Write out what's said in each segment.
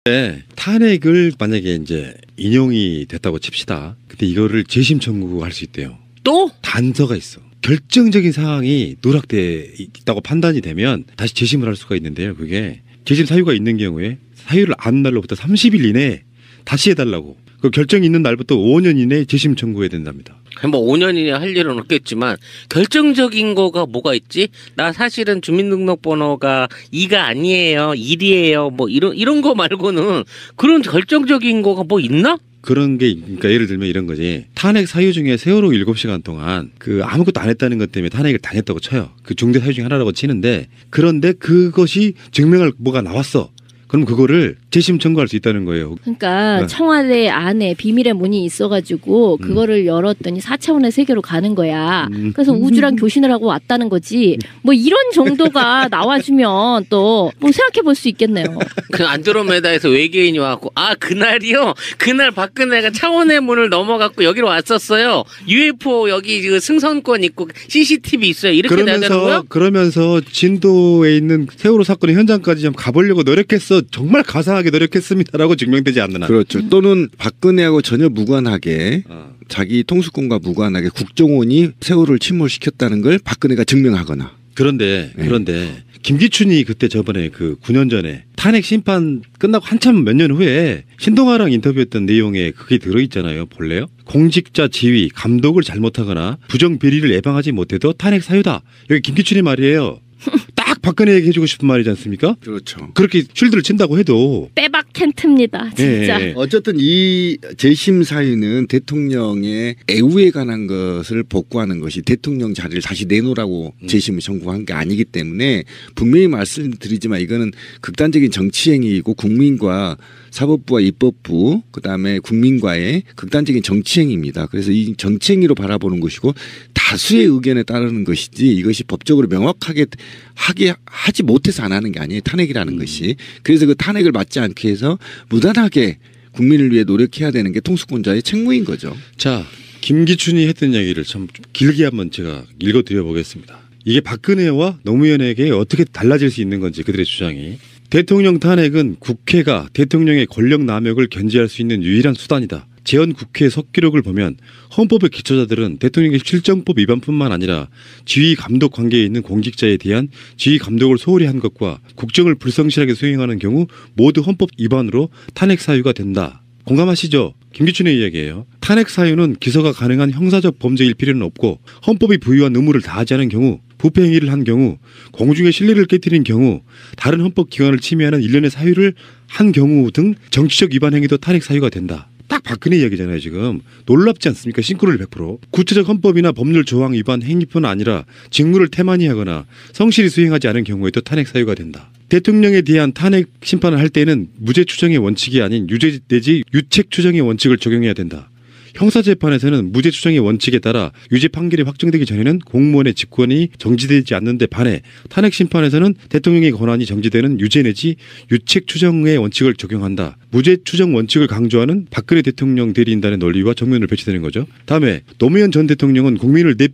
네, 탄핵을 만약에 이제 인용이 됐다고 칩시다. 근데 이거를 재심 청구할 수 있대요. 또? 단서가 있어. 결정적인 사항이 누락돼 있다고 판단이 되면 다시 재심을 할 수가 있는데요. 그게 재심 사유가 있는 경우에 사유를 안 날로부터 30일 이내에 다시 해달라고. 그 결정이 있는 날부터 5년 이내에 재심 청구해야 된답니다. 뭐 5년 이내 할 일은 없겠지만 결정적인 거가 뭐가 있지? 나 사실은 주민등록번호가 2가 아니에요. 1이에요. 뭐 이런 거 말고는 그런 결정적인 거가 뭐 있나? 그런 게 그러니까 예를 들면 이런 거지. 탄핵 사유 중에 세월호 7시간 동안 그 아무것도 안 했다는 것 때문에 탄핵을 당했다고 쳐요. 그 중대 사유 중에 하나라고 치는데 그런데 그것이 증명할 뭐가 나왔어. 그럼 그거를 재심 청구할 수 있다는 거예요. 그러니까 네. 청와대 안에 비밀의 문이 있어가지고 그거를 열었더니 4차원의 세계로 가는 거야. 그래서 우주랑 교신을 하고 왔다는 거지. 뭐 이런 정도가 나와주면 또 뭐 생각해 볼 수 있겠네요. 그 안드로메다에서 외계인이 와갖고 그날이요. 그날 박근혜가 차원의 문을 넘어갔고 여기로 왔었어요. UFO 여기 그 승선권 있고 CCTV 있어요. 이렇게 돼야 되는 거야? 그러면서 진도에 있는 세월호 사건의 현장까지 좀 가보려고 노력했어. 정말 가상하게 노력했습니다라고 증명되지 않는 한. 그렇죠. 또는 박근혜하고 전혀 무관하게 자기 통수권과 무관하게 국정원이 세월호를 침몰시켰다는 걸 박근혜가 증명하거나. 그런데 김기춘이 그때 저번에 그 9년 전에 탄핵 심판 끝나고 한참 몇 년 후에 신동아랑 인터뷰했던 내용에 그게 들어있잖아요. 볼래요? 공직자 지위, 감독을 잘못하거나 부정 비리를 예방하지 못해도 탄핵 사유다. 여기 김기춘의 말이에요. 딱 박근혜에게 해주고 싶은 말이지 않습니까? 그렇죠. 그렇게 쉴드를 친다고 해도 빼박 텐트입니다. 진짜. 예. 어쨌든 이 재심 사유는 대통령의 애우에 관한 것을 복구하는 것이 대통령 자리를 다시 내놓으라고 재심을 청구한 게 아니기 때문에 분명히 말씀드리지만 이거는 극단적인 정치 행위이고 국민과 사법부와 입법부 그다음에 국민과의 극단적인 정치 행위입니다. 그래서 이 정치 행위로 바라보는 것이고 다수의 의견에 따르는 것이지 이것이 법적으로 명확하게 하지 못해서 안 하는 게 아니에요. 탄핵이라는 것이. 그래서 그 탄핵을 막지 않기 위해서 무단하게 국민을 위해 노력해야 되는 게 통수권자의 책무인 거죠. 자, 김기춘이 했던 얘기를 참 길게 한번 제가 읽어드려 보겠습니다. 이게 박근혜와 노무현에게 어떻게 달라질 수 있는 건지 그들의 주장이. 대통령 탄핵은 국회가 대통령의 권력 남용을 견제할 수 있는 유일한 수단이다. 재헌 국회 석기록을 보면 헌법의 기초자들은 대통령의 실정법 위반뿐만 아니라 지휘 감독 관계에 있는 공직자에 대한 지휘 감독을 소홀히 한 것과 국정을 불성실하게 수행하는 경우 모두 헌법 위반으로 탄핵 사유가 된다. 공감하시죠? 김기춘의 이야기예요. 탄핵 사유는 기소가 가능한 형사적 범죄일 필요는 없고 헌법이 부여한 의무를 다하지 않은 경우 부패 행위를 한 경우 공중의 신뢰를 깨뜨린 경우 다른 헌법기관을 침해하는 일련의 사유를 한 경우 등 정치적 위반 행위도 탄핵 사유가 된다. 딱 박근혜 이야기잖아요. 지금 놀랍지 않습니까? 싱크로율 100%. 구체적 헌법이나 법률 조항 위반 행위뿐 아니라 직무를 태만히 하거나 성실히 수행하지 않은 경우에도 탄핵 사유가 된다. 대통령에 대한 탄핵 심판을 할 때는 무죄 추정의 원칙이 아닌 유죄 내지 유책 추정의 원칙을 적용해야 된다. 형사재판에서는 무죄 추정의 원칙에 따라 유죄 판결이 확정되기 전에는 공무원의 직권이 정지되지 않는 데 반해 탄핵 심판에서는 대통령의 권한이 정지되는 유죄 내지 유책 추정의 원칙을 적용한다. 무죄 추정 원칙을 강조하는 박근혜 대통령 대리인단의 논리와 정면으로 배치되는 거죠. 다음에 노무현 전 대통령은 국민을 네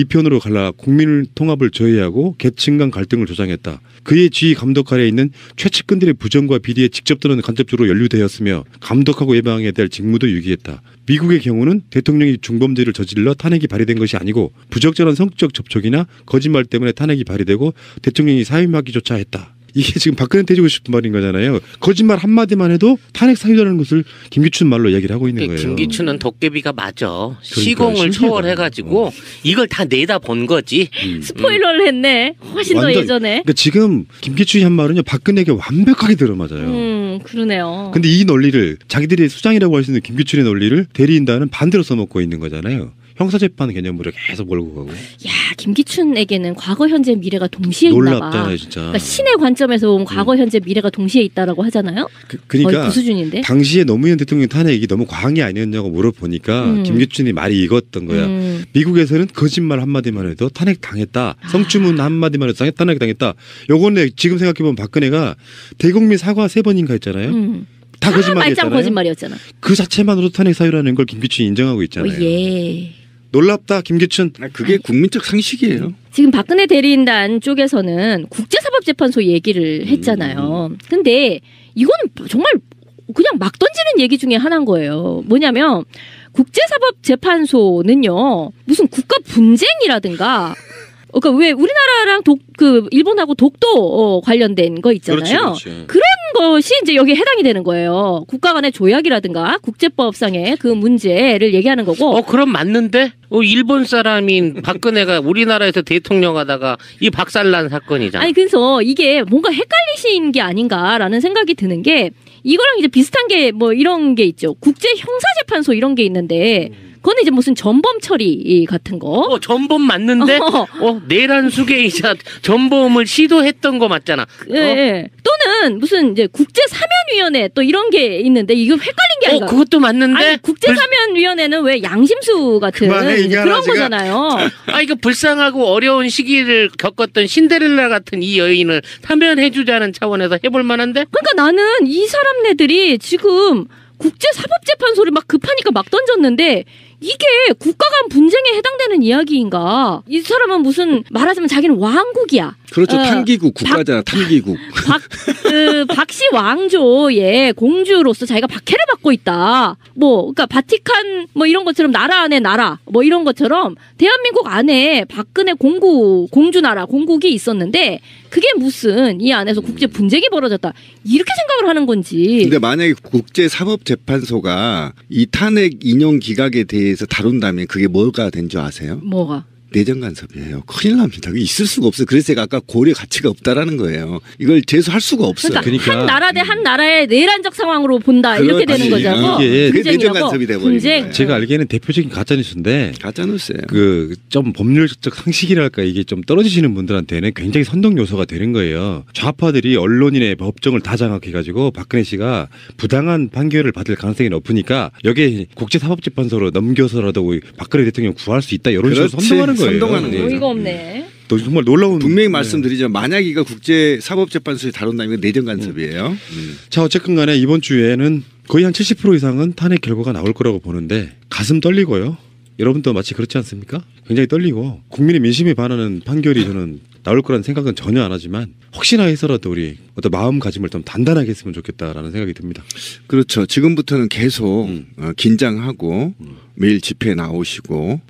편으로 갈라 국민을 통합을 저해하고 계층 간 갈등을 조장했다. 그의 지휘 감독 아래에 있는 최측근들의 부정과 비리에 직접 또는 간접적으로 연루되었으며 감독하고 예방해야 될 직무도 유기했다. 미국의 경우는 대통령이 중범죄를 저질러 탄핵이 발의된 것이 아니고 부적절한 성적 접촉이나 거짓말 때문에 탄핵이 발의되고 대통령이 사임하기조차 했다. 이게 지금 박근혜 해주고 싶은 말인 거잖아요. 거짓말 한마디만 해도 탄핵 사유라는 것을 김기춘 말로 얘기를 하고 있는 거예요. 김기춘은 도깨비가 맞아. 시공을 초월해가지고 이걸 다 내다 본 거지. 스포일러를 했네. 훨씬 더 예전에. 그러니까 지금 김기춘이 한 말은요. 박근혜에게 완벽하게 들어맞아요. 그러네요. 근데 이 논리를 자기들의 수장이라고 할 수 있는 김기춘의 논리를 대리인단은 반대로 써먹고 있는 거잖아요. 형사재판 개념으로 계속 몰고 가고. 야, 김기춘에게는 과거, 현재, 미래가 동시에 있나 봐. 놀랍잖아요, 진짜. 그러니까 신의 관점에서 보면 과거, 현재, 미래가 동시에 있다라고 하잖아요. 그러니까 그 수준인데. 당시에 노무현 대통령 탄핵이 너무 과한 게 아니었냐고 물어보니까 김기춘이 말이 익었던 거야. 미국에서는 거짓말 한마디만 해도 탄핵 당했다. 성추문 한마디만 해도 탄핵 당했다. 요거는 지금 생각해보면 박근혜가 대국민 사과 3번인가 했잖아요. 다 거짓말이었잖아요. 거짓말이었잖아. 그 자체만으로 탄핵 사유라는 걸 김기춘이 인정하고 있잖아요. 예. 놀랍다 김기춘. 그게 국민적 상식이에요. 지금 박근혜 대리인단 쪽에서는 국제사법재판소 얘기를 했잖아요. 근데 이거는 정말 얘기 중에 하나인 거예요. 뭐냐면 국제사법재판소는요 무슨 국가 분쟁이라든가 그러니까 왜 우리나라랑 일본하고 독도 관련된 거 있잖아요. 그렇지. 그런 것이 이제 여기에 해당이 되는 거예요. 국가 간의 조약이라든가 국제법상의 그 문제를 얘기하는 거고. 그럼 맞는데? 일본 사람인 박근혜가 우리나라에서 대통령 하다가 이 박살난 사건이잖아. 아니 그래서 이게 뭔가 헷갈리신 게 아닌가라는 생각이 드는 게 이거랑 이제 비슷한 게 뭐 이런 게 있죠. 국제형사재판소 이런 게 있는데 그거는 이제 무슨 전범 처리 같은 거. 전범 맞는데? 내란 수괴이자 전범을 시도했던 거 맞잖아. 예. 또는 무슨 이제 국제사면위원회 또 이런 게 있는데 이거 헷갈린 게 아닌가. 그것도 맞는데? 아니 국제사면위원회는 왜 양심수 같은 그런 거잖아요. 이거 불쌍하고 어려운 시기를 겪었던 신데렐라 같은 이 여인을 사면해주자는 차원에서 해볼 만한데? 그러니까 나는 이 사람네들이 지금 국제사법재판소를 막 급하니까 막 던졌는데 이게 국가 간 분쟁에 해당되는 이야기인가? 이 사람은 무슨 말하자면 자기는 왕국이야. 그렇죠. 탕기국 국가잖아. 탕기국. 박씨 왕조의 공주로서 자기가 박해를 받고 있다. 그러니까 바티칸 이런 것처럼 나라 안에 나라 이런 것처럼 대한민국 안에 박근혜 공주 나라 공국이 있었는데 그게 무슨 이 안에서 국제 분쟁이 벌어졌다. 이렇게 생각을 하는 건지. 근데 만약에 국제사법재판소가 이 탄핵 인용 기각에 대해서 다룬다면 그게 뭐가 된 줄 아세요? 뭐가? 내정 간섭이에요. 큰일 납니다. 있을 수가 없어요. 그래서 제가 아까 고려 가치가 없다라는 거예요. 이걸 제소할 수가 없어요. 그러니까 한 나라 대 한 나라의 내란적 상황으로 본다 이렇게 되는 거죠. 이게 내정 간섭이 돼버리는 거예요. 제가 알기에는 대표적인 가짜뉴스인데 가짜뉴스예요. 좀 법률적 상식이랄까 이게 좀 떨어지시는 분들한테는 굉장히 선동 요소가 되는 거예요. 좌파들이 언론인의 법정을 다 장악해가지고 박근혜 씨가 부당한 판결을 받을 가능성이 높으니까 여기에 국제사법재판소로 넘겨서라도 박근혜 대통령 구할 수 있다 이런 식으로 선동하는 거예요. 선동하는 거예요. 어이가 없네. 또 정말 놀라운. 분명히 말씀드리죠. 만약 이거 국제사법재판소에 다룬다면 내정 간섭이에요. 자 어쨌든 간에 이번 주에는 거의 한 70% 이상은 탄핵 결과가 나올 거라고 보는데 가슴 떨리고요. 여러분도 마치 그렇지 않습니까? 굉장히 떨리고 국민의 민심에 반하는 판결이 저는 나올 거라는 생각은 전혀 안 하지만 혹시나 해서라도 우리 어떤 마음가짐을 좀 단단하게 했으면 좋겠다라는 생각이 듭니다. 그렇죠. 지금부터는 계속 긴장하고 매일 집회에 나오시고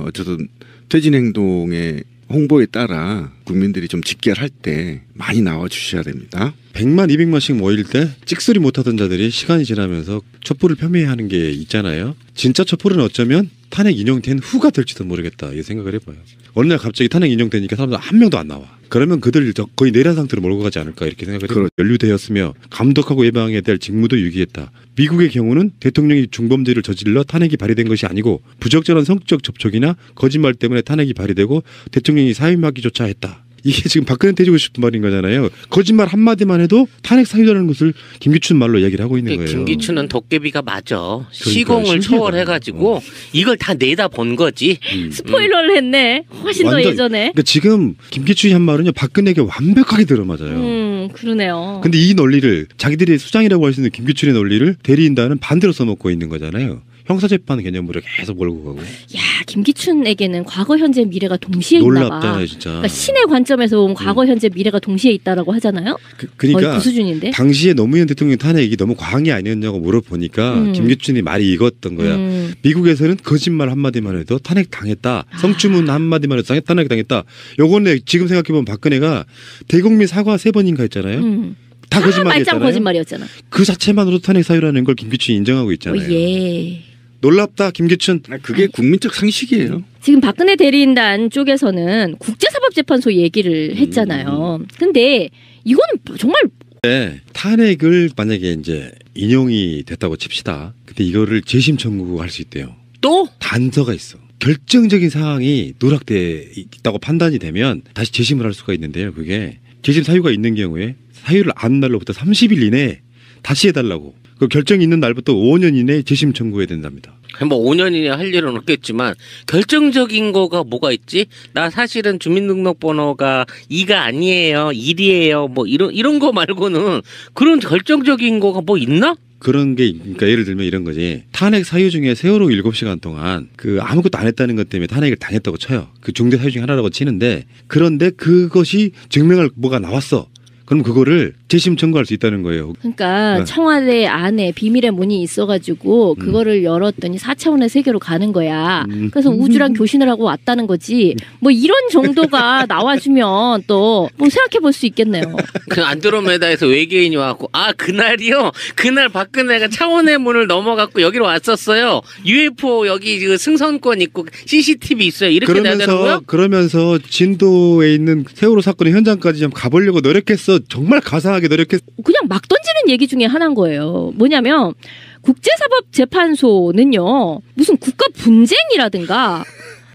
어쨌든 퇴진 행동의 홍보에 따라 국민들이 좀 직결할 때 많이 나와 주셔야 됩니다. 100만 200만씩 모일 때 찍소리 못하던 자들이 시간이 지나면서 촛불을 폄훼하는 게 있잖아요. 진짜 촛불은 어쩌면 탄핵 인용된 후가 될지도 모르겠다 이 생각을 해봐요. 어느 날 갑자기 탄핵 인용되니까 사람들 한 명도 안 나와. 그러면 그들 거의 내란 상태로 몰고 가지 않을까 이렇게 생각을 해요. 연루되었으며 감독하고 예방해야 될 직무도 유기했다. 미국의 경우는 대통령이 중범죄를 저질러 탄핵이 발의된 것이 아니고 부적절한 성적 접촉이나 거짓말 때문에 탄핵이 발의되고 대통령이 사임하기조차 했다. 이게 지금 박근혜 때리고 싶은 말인 거잖아요. 거짓말 한마디만 해도 탄핵 사유라는 것을 김기춘 말로 얘기를 하고 있는 거예요. 김기춘은 도깨비가 맞아. 시공을 초월해가지고 이걸 다 내다 본 거지. 스포일러를 했네. 훨씬 더 예전에. 그러니까 지금 김기춘이 한 말은요. 박근혜에게 완벽하게 들어맞아요. 그러네요. 근데 이 논리를 자기들이 수장이라고 할 수 있는 김기춘의 논리를 대리인단은 반대로 써먹고 있는 거잖아요. 형사재판 개념으로 계속 몰고 가고. 야, 김기춘에게는 과거, 현재, 미래가 동시에 있나 봐. 놀랍잖아요, 진짜. 그러니까 신의 관점에서 보면 과거, 현재, 미래가 동시에 있다라고 하잖아요. 그러니까 거의 그 수준인데. 당시에 노무현 대통령 탄핵이 너무 과한 게 아니었냐고 물어보니까 김기춘이 말이 익었던 거야. 미국에서는 거짓말 한마디만 해도 탄핵 당했다. 성추문 한마디만 해도 탄핵 당했다. 요거는 지금 생각해보면 박근혜가 대국민 사과 3번인가 했잖아요. 다 거짓말이었잖아요. 말짱 거짓말이었잖아. 그 자체만으로도 탄핵 사유라는 걸 김기춘이 인정하고 있잖아요. 예. 놀랍다 김기춘. 그게 국민적 상식이에요. 지금 박근혜 대리인단 쪽에서는 국제사법재판소 얘기를 했잖아요. 근데 이거는 정말 네, 탄핵을 만약에 이제 인용이 됐다고 칩시다. 근데 이거를 재심 청구할 수 있대요. 또? 단서가 있어. 결정적인 사항이 누락돼 있다고 판단이 되면 다시 재심을 할 수가 있는데요. 그게 재심 사유가 있는 경우에 사유를 안 날로부터 30일 이내에 다시 해달라고. 그 결정이 있는 날부터 5년 이내에 재심 청구해야 된답니다. 뭐 5년 이내 할 일은 없겠지만 결정적인 거가 뭐가 있지? 나 사실은 주민등록번호가 2가 아니에요. 1이에요. 뭐 이런 거 말고는 그런 결정적인 거가 뭐 있나? 그런 게 그러니까 예를 들면 이런 거지. 탄핵 사유 중에 세월호 7시간 동안 그 아무것도 안 했다는 것 때문에 탄핵을 당했다고 쳐요. 그 중대 사유 중에 하나라고 치는데 그런데 그것이 증명할 뭐가 나왔어. 그럼 그거를 재심 청구할 수 있다는 거예요. 그러니까 네. 청와대 안에 비밀의 문이 있어가지고 그거를 열었더니 4차원의 세계로 가는 거야. 그래서 우주랑 교신을 하고 왔다는 거지. 뭐 이런 정도가 나와주면 또 뭐 생각해 볼 수 있겠네요. 그 안드로메다에서 외계인이 와갖고 그날이요. 그날 박근혜가 차원의 문을 넘어갔고 여기로 왔었어요. UFO 여기 그 승선권 있고 CCTV 있어요. 이렇게 돼야 되는 거야? 그러면서 진도에 있는 세월호 사건의 현장까지 좀 가보려고 노력했어. 정말 가상하게 노력했어. 그냥 막 던지는 얘기 중에 하나인 거예요. 뭐냐면 국제사법재판소는요 무슨 국가 분쟁이라든가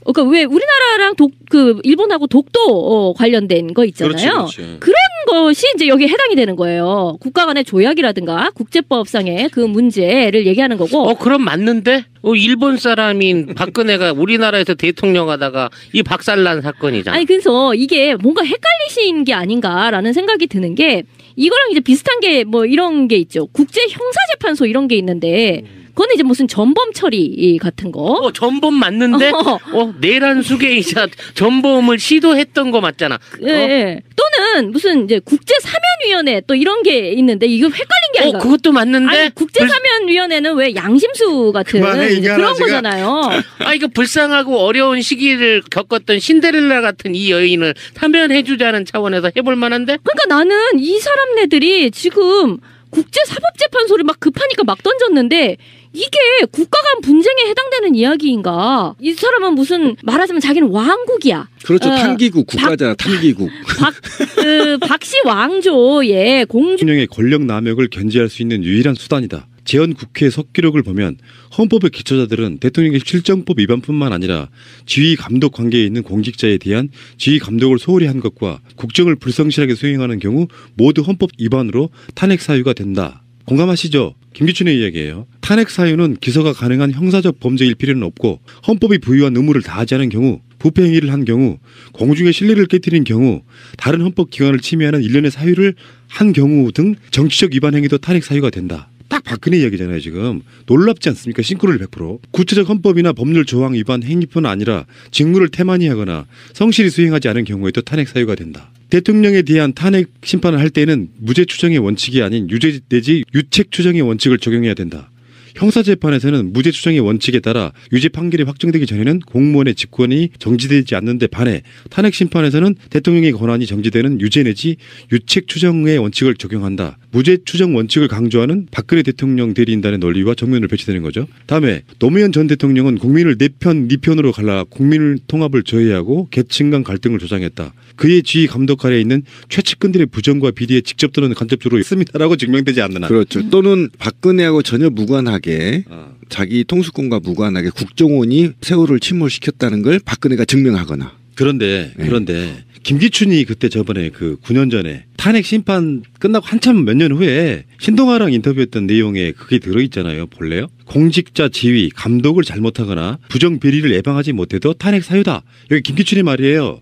그러니까 왜 우리나라랑 일본하고 독도 관련된 거 있잖아요. 그렇지. 그런 것이 이제 여기에 해당이 되는 거예요. 국가 간의 조약이라든가 국제법상의 그 문제를 얘기하는 거고. 그럼 맞는데? 일본 사람인 박근혜가 우리나라에서 대통령 하다가 이 박살난 사건이잖아. 아니 그래서 이게 뭔가 헷갈리신 게 아닌가라는 생각이 드는 게 이거랑 이제 비슷한 게 뭐 이런 게 있죠. 국제 형사재판소 이런 게 있는데 그거는 이제 무슨 전범 처리 같은 거. 전범 맞는데? 내란 수괴이자 전범을 시도했던 거 맞잖아. 예. 또는 무슨 이제 국제사면위원회 또 이런 게 있는데 이거 헷갈린 게 아닌가. 그것도 맞는데? 아니, 국제사면위원회는 왜 양심수 같은 그만해, 이제 그런 거잖아요. 이거 불쌍하고 어려운 시기를 겪었던 신데렐라 같은 이 여인을 사면해주자는 차원에서 해볼 만한데? 그러니까 나는 이 사람네들이 지금 국제사법재판소를 막 급하니까 막 던졌는데 이게 국가 간 분쟁에 해당되는 이야기인가? 이 사람은 무슨 말하자면 자기는 왕국이야. 그렇죠. 탐기국 국가잖아. 탐기국. 박씨 왕조의 공주. 대통령의 권력 남용을 견제할 수 있는 유일한 수단이다. 재헌 국회 석기록을 보면 헌법의 기초자들은 대통령의 실정법 위반뿐만 아니라 지휘 감독 관계에 있는 공직자에 대한 지휘 감독을 소홀히 한 것과 국정을 불성실하게 수행하는 경우 모두 헌법 위반으로 탄핵 사유가 된다. 공감하시죠? 김기춘의 이야기예요. 탄핵 사유는 기소가 가능한 형사적 범죄일 필요는 없고 헌법이 부여한 의무를 다하지 않은 경우 부패 행위를 한 경우 공중의 신뢰를 깨뜨린 경우 다른 헌법 기관을 침해하는 일련의 사유를 한 경우 등 정치적 위반 행위도 탄핵 사유가 된다. 딱 박근혜 이야기잖아요. 지금 놀랍지 않습니까? 싱크로율 100%. 구체적 헌법이나 법률 조항 위반 행위뿐 아니라 직무를 태만히 하거나 성실히 수행하지 않은 경우에도 탄핵 사유가 된다. 대통령에 대한 탄핵 심판을 할 때는 무죄 추정의 원칙이 아닌 유죄 내지 유책 추정의 원칙을 적용해야 된다. 형사재판에서는 무죄 추정의 원칙에 따라 유죄 판결이 확정되기 전에는 공무원의 직권이 정지되지 않는데 반해 탄핵 심판에서는 대통령의 권한이 정지되는 유죄 내지 유책 추정의 원칙을 적용한다. 무죄 추정 원칙을 강조하는 박근혜 대통령 대리인단의 논리와 정면을 배치되는 거죠. 다음에 노무현 전 대통령은 국민을 네 편으로 갈라 국민 통합을 저해하고 계층 간 갈등을 조장했다. 그의 지휘 감독 아래에 있는 최측근들의 부정과 비리에 직접 또는 간접적으로 있습니다라고 증명되지 않는 한. 그렇죠. 또는 박근혜하고 전혀 무관하게 자기 통수권과 무관하게 국정원이 세월호를 침몰시켰다는 걸 박근혜가 증명하거나. 그런데 김기춘이 그때 저번에 그 9년 전에 탄핵 심판 끝나고 한참 몇 년 후에 신동아랑 인터뷰했던 내용에 그게 들어있잖아요. 볼래요? 공직자 지휘, 감독을 잘못하거나 부정 비리를 예방하지 못해도 탄핵 사유다. 여기 김기춘의 말이에요.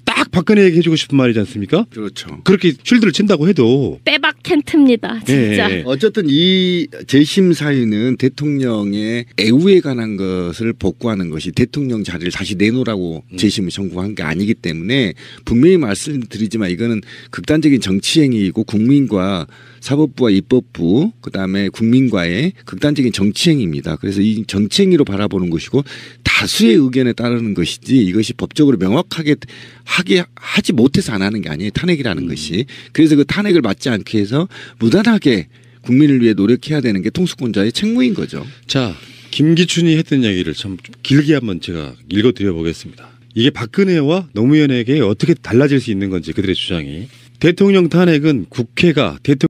딱 박근혜에게 해주고 싶은 말이지 않습니까? 그렇죠. 그렇게 쉴드를 친다고 해도 빼박 텐트입니다. 진짜. 예. 어쨌든 이 재심 사유는 대통령의 애우에 관한 것을 복구하는 것이 대통령 자리를 다시 내놓으라고 재심을 청구한 게 아니기 때문에 분명히 말씀드리지만 이거는 극단적인 정치행위이고 국민과 사법부와 입법부 그다음에 국민과의 극단적인 정치행위입니다. 그래서 이 정치행위로 바라보는 것이고 다수의 의견에 따르는 것이지 이것이 법적으로 명확하게 하지 못해서 안 하는 게 아니에요. 탄핵이라는 것이. 그래서 그 탄핵을 맞지 않게 해서 무단하게 국민을 위해 노력해야 되는 게 통수권자의 책무인 거죠. 자, 김기춘이 했던 이야기를 참 길게 한번 제가 읽어드려 보겠습니다. 이게 박근혜와 노무현에게 어떻게 달라질 수 있는 건지 그들의 주장이. 대통령 탄핵은 국회가